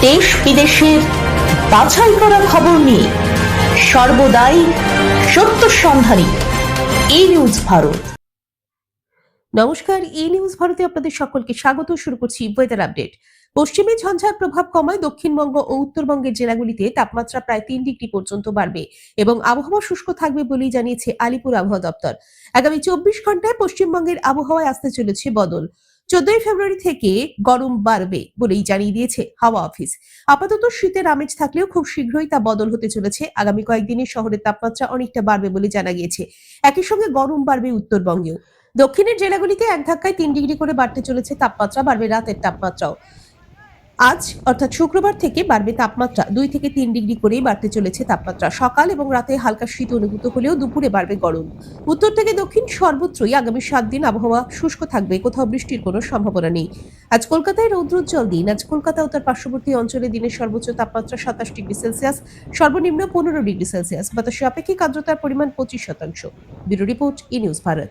দেশ বিদেশের বাছাই করা খবর নিয়ে সর্বদাই সত্য সন্ধানী ই নিউজ ভারত। নমস্কার, ই নিউজ ভারতে আপনাদের সকলকে স্বাগত। শুরু করছি ওয়েদার আপডেট। পশ্চিমে ঝঞ্ঝার প্রভাব কমায় দক্ষিণবঙ্গ ও উত্তরবঙ্গের জেলাগুলিতে তাপমাত্রা প্রায় 3 ডিগ্রি পর্যন্ত বাড়বে এবং আবহাওয়া শুষ্ক থাকবে বলেই জানিয়েছে আলিপুর আবহাওয়া দপ্তর। আগামী 24 ঘন্টায় পশ্চিমবঙ্গের আবহাওয়ায় আসতে চলেছে বদল। 14 ফেব্রুয়ারি থেকে গরম বাড়বে বলেই জানিয়ে দিয়েছে হাওয়া অফিস। আপাতত শীতের আমেজ থাকলেও খুব শীঘ্রই তা বদল হতে চলেছে। আগামী কয়েকদিনে শহরের তাপমাত্রা অনেকটা বাড়বে বলে জানা গিয়েছে। একই সঙ্গে গরম বাড়বে উত্তরবঙ্গেও। দক্ষিণের জেলাগুলিতে এক ধাক্কায় 3 ডিগ্রি করে বাড়তে চলেছে তাপমাত্রা। বাড়বে রাতের তাপমাত্রাও। আজ অর্থাৎ শুক্রবার থেকে বাড়বে তাপমাত্রা 2 থেকে 3 ডিগ্রি করেই বাড়তে চলেছে তাপমাত্রা। সকাল এবং রাতে হালকা শীত অনুভূত হলেও দুপুরে বাড়বে গরম। উত্তর থেকে দক্ষিণ সর্বত্রই আগামী 7 দিন আবহাওয়া শুষ্ক থাকবে, কোথাও বৃষ্টির কোনো সম্ভাবনা নেই। আজ কলকাতায় রৌদ্রোজ্জ্বল দিন। আজ কলকাতা ও তার পার্শ্ববর্তী অঞ্চলে দিনের সর্বোচ্চ তাপমাত্রা 27 ডিগ্রি সেলসিয়াস, সর্বনিম্ন 15 ডিগ্রি সেলসিয়াস। বাতাসে আপেক্ষিক আর্দ্রতার পরিমাণ 25%। ব্যুরো রিপোর্ট, ই নিউজ ভারত।